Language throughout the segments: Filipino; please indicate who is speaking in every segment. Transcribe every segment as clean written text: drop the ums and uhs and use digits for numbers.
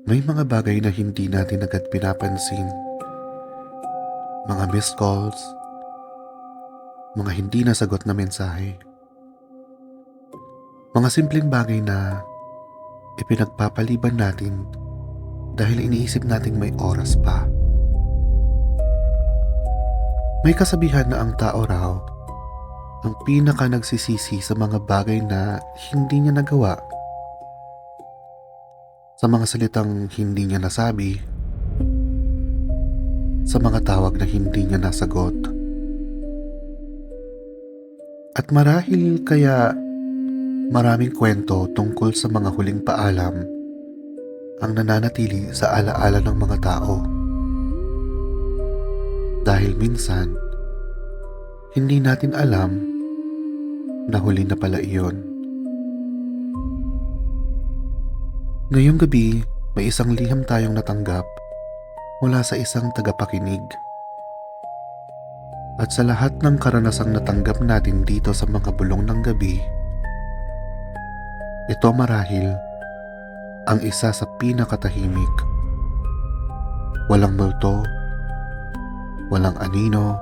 Speaker 1: May mga bagay na hindi natin agad pinapansin. Mga missed calls, mga hindi nasagot na mensahe. Mga simpleng bagay na ipinagpapaliban natin dahil iniisip nating may oras pa. May kasabihan na ang tao raw ang pinaka nagsisisi sa mga bagay na hindi niya nagawa. Sa mga salitang hindi niya nasabi, sa mga tawag na hindi niya nasagot. At marahil kaya maraming kwento tungkol sa mga huling paalam ang nananatili sa alaala ng mga tao. Dahil minsan, hindi natin alam na huli na pala iyon. Ngayong gabi, may isang liham tayong natanggap mula sa isang tagapakinig. At sa lahat ng karanasang natanggap natin dito sa mga bulong ng gabi, ito marahil ang isa sa pinakatahimik. Walang multo, walang anino,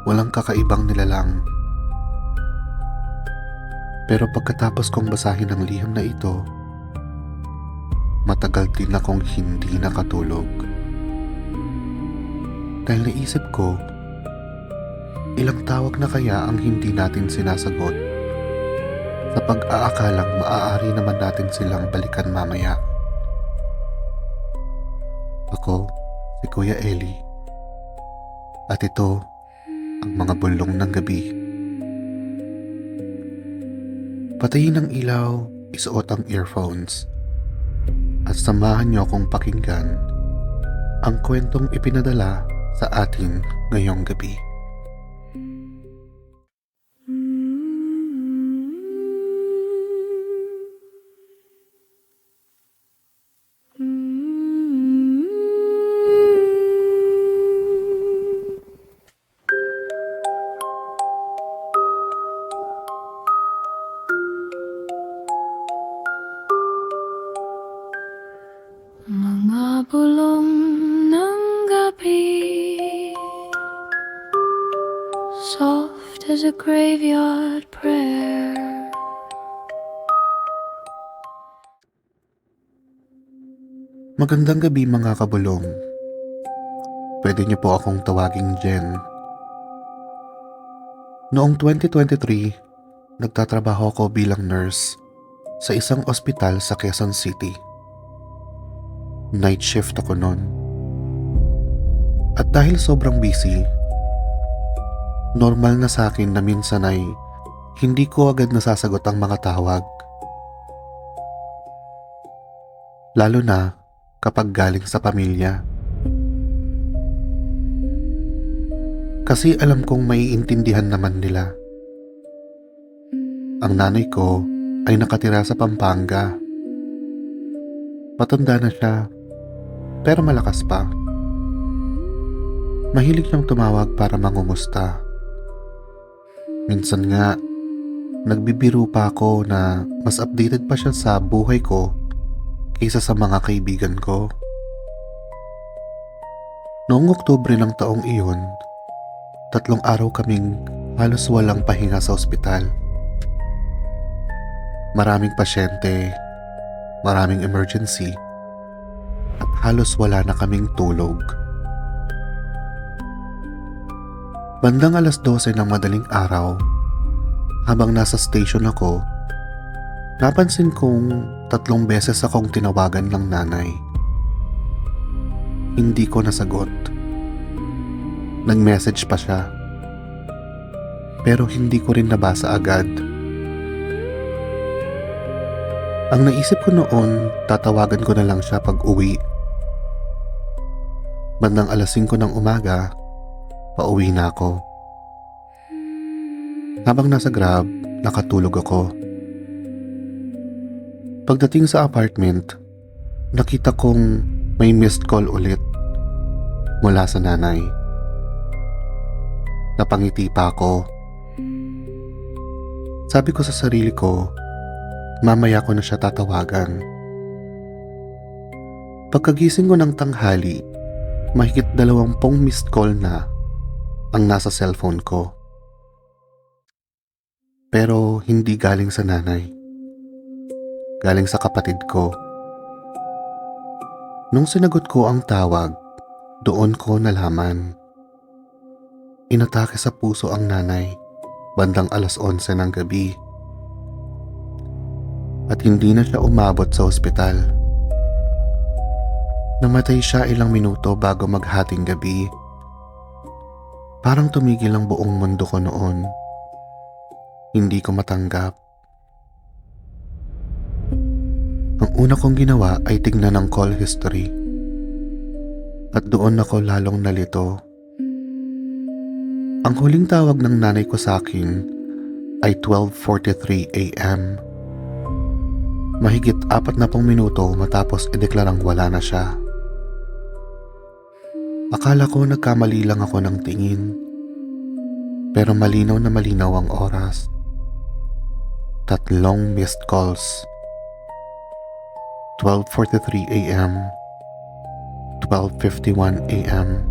Speaker 1: walang kakaibang nilalang. Pero pagkatapos kong basahin ang liham na ito, matagal din akong hindi nakatulog. Dahil naisip ko, ilang tawag na kaya ang hindi natin sinasagot sa pag-aakalang maaari naman natin silang balikan mamaya. Ako, si Kuya Eli. At ito, ang mga bulong ng gabi. Patayin ang ilaw, isuot ang earphones, at samahan niyo akong pakinggan ang kwentong ipinadala sa atin ngayong gabi.
Speaker 2: Mga bulong ng gabi, soft as a graveyard prayer.
Speaker 1: Magandang gabi mga kabulong. Pwede niyo po akong tawaging Jen. Noong 2023, nagtatrabaho ako bilang nurse sa isang ospital sa Quezon City. Night shift ako noon. At dahil sobrang busy, normal na sa akin na minsan ay hindi ko agad nasasagot ang mga tawag. Lalo na kapag galing sa pamilya. Kasi alam kong maiintindihan naman nila. Ang nanay ko ay nakatira sa Pampanga. Matanda na siya, pero malakas pa. Mahilig siyang tumawag para mangumusta. Minsan nga, nagbibiro pa ako na mas updated pa siya sa buhay ko kaysa sa mga kaibigan ko. Noong Oktubre ng taong iyon, 3 araw kaming halos walang pahinga sa ospital. Maraming pasyente, maraming emergency, at halos wala na kaming tulog. Bandang 12:00 ng madaling araw, habang nasa station ako, napansin kong 3 beses akong tinawagan ng nanay. Hindi ko nasagot. Nag-message pa siya, pero hindi ko rin nabasa agad. Ang naisip ko noon, tatawagan ko na lang siya pag uwi. Bandang 5:00 ng umaga, pauwi na ako. Habang nasa Grab, nakatulog ako. Pagdating sa apartment, nakita kong may missed call ulit mula sa nanay. Napangiti pa ako. Sabi ko sa sarili ko, mamaya ko na siya tatawagan. Pagkagising ko ng tanghali, mahigit 20 missed call na ang nasa cellphone ko. Pero hindi galing sa nanay. Galing sa kapatid ko. Nung sinagot ko ang tawag, doon ko nalaman. Inatake sa puso ang nanay bandang 11:00 ng gabi. At hindi na siya umabot sa ospital. Namatay siya ilang minuto bago maghating gabi. Parang tumigil ang buong mundo ko noon. Hindi ko matanggap. Ang una kong ginawa ay tignan ang call history. At doon ako lalong nalito. Ang huling tawag ng nanay ko sa akin ay 12:43 a.m. Mahigit 40 minuto matapos ideklarang wala na siya. Akala ko nagkamali lang ako ng tingin. Pero malinaw na malinaw ang oras. 3 missed calls. 12:43 a.m. 12:51 a.m.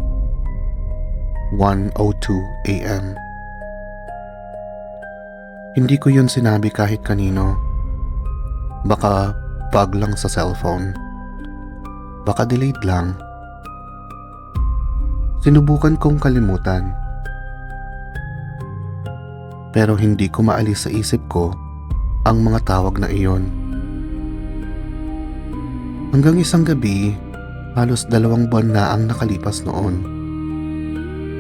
Speaker 1: 1:02 a.m. Hindi ko yun sinabi kahit kanino. Baka bug lang sa cellphone. Baka delayed lang. Sinubukan kong kalimutan. Pero hindi ko maalis sa isip ko ang mga tawag na iyon. Hanggang isang gabi, halos 2 buwan na ang nakalipas noon.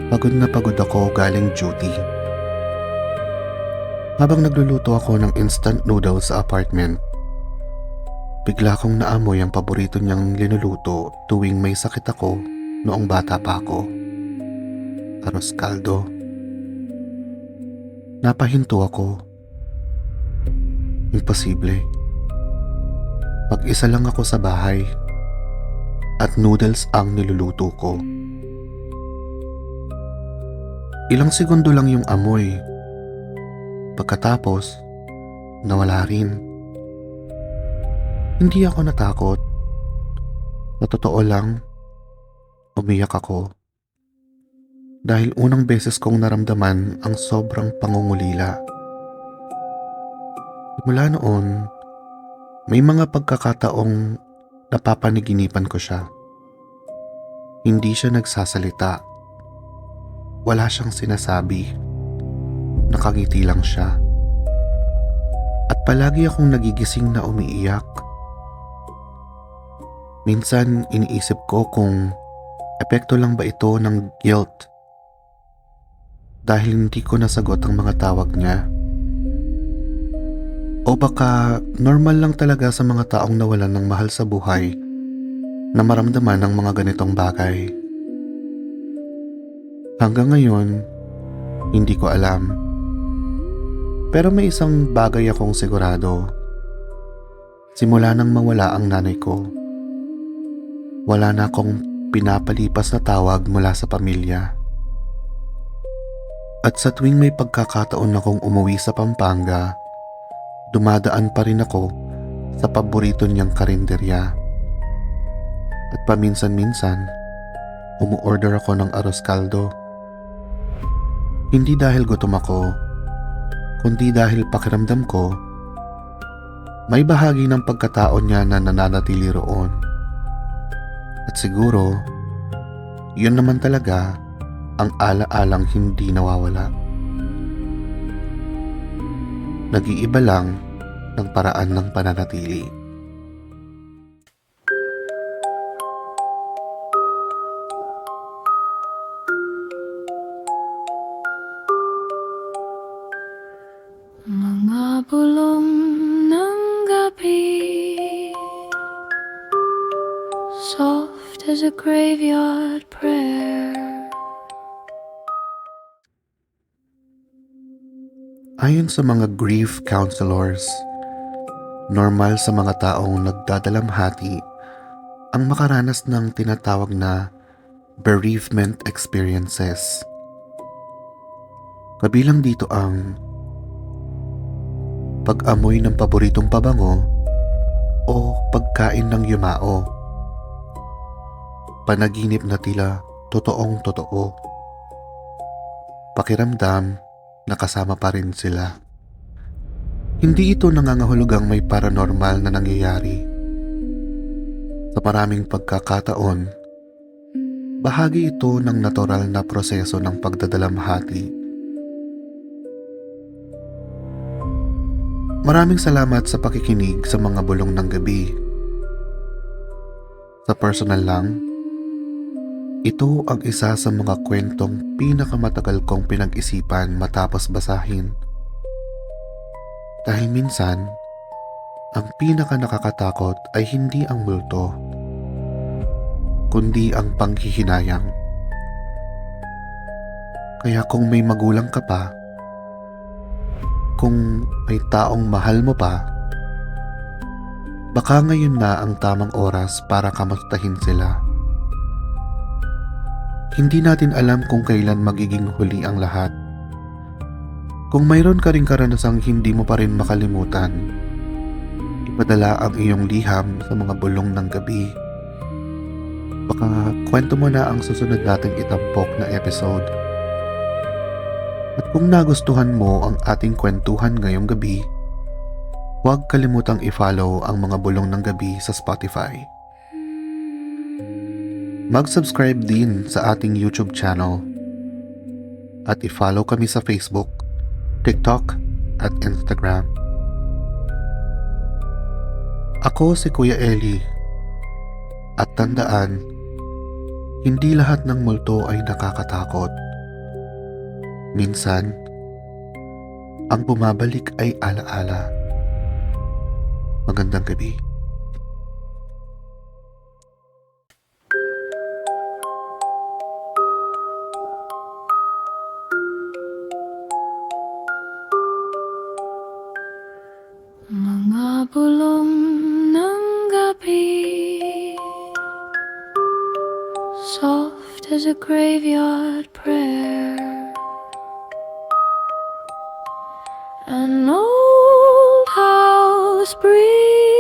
Speaker 1: Pagod na pagod ako galing duty. Habang nagluluto ako ng instant noodles sa apartment, bigla kong naamoy ang paborito niyang linuluto tuwing may sakit ako noong bata pa ako. Arroz caldo. Napahinto ako. Imposible. Mag-isa lang ako sa bahay at noodles ang niluluto ko. Ilang segundo lang yung amoy. Pagkatapos, nawala rin. Hindi ako natakot. Sa totoo lang, umiyak ako. Dahil unang beses kong naramdaman ang sobrang pangungulila. Mula noon, may mga pagkakataong napapanaginipan ko siya. Hindi siya nagsasalita. Wala siyang sinasabi. Nakangiti lang siya. At palagi akong nagigising na umiiyak. Minsan iniisip ko kung epekto lang ba ito ng guilt dahil hindi ko nasagot ang mga tawag niya. O baka normal lang talaga sa mga taong nawalan ng mahal sa buhay na maramdaman ang mga ganitong bagay. Hanggang ngayon, hindi ko alam. Pero may isang bagay akong sigurado. Simula nang mawala ang nanay ko, wala na akong pinapalipas na tawag mula sa pamilya. At sa tuwing may pagkakataon akong umuwi sa Pampanga, dumadaan pa rin ako sa paborito niyang karinderya. At paminsan-minsan, umuorder ako ng arroz caldo. Hindi dahil gutom ako, kundi dahil pakiramdam ko, may bahagi ng pagkatao niya na nananatili roon. At siguro, yun naman talaga ang ala-alang hindi nawawala. Nag-iiba lang ng paraan ng pananatili.
Speaker 2: Mga bulong ng gabi, soft as a graveyard prayer.
Speaker 1: Ayon sa mga grief counselors, normal sa mga taong nagdadalamhati ang makaranas ng tinatawag na bereavement experiences. Kabilang dito ang pag-amoy ng paboritong pabango o pagkain ng yumao, panaginip na tila totoong totoo. Pakiramdam na kasama pa rin sila. Hindi ito nangangahulugang may paranormal na nangyayari. Sa maraming pagkakataon, bahagi ito ng natural na proseso ng pagdadalamhati. Maraming salamat sa pakikinig sa mga bulong ng gabi. Sa personal lang, ito ang isa sa mga kwentong pinakamatagal kong pinag-isipan matapos basahin. Dahil minsan, ang pinaka nakakatakot ay hindi ang multo, kundi ang panghihinayang. Kaya kung may magulang ka pa, kung may taong mahal mo pa, baka ngayon na ang tamang oras para kamustahin sila. Hindi natin alam kung kailan magiging huli ang lahat. Kung mayroon ka ring karanasang hindi mo pa rin makalimutan, ipadala ang iyong liham sa mga bulong ng gabi. Baka kwento mo na ang susunod nating itampok na episode. At kung nagustuhan mo ang ating kwentuhan ngayong gabi, huwag kalimutang i-follow ang mga bulong ng gabi sa Spotify. Mag-subscribe din sa ating YouTube channel at i-follow kami sa Facebook, TikTok at Instagram. Ako si Kuya Eli, at tandaan, hindi lahat ng multo ay nakakatakot. Minsan, ang bumabalik ay alaala. Magandang gabi.
Speaker 2: Mga bulong ng gabi, soft as a graveyard prayer. An old house breeze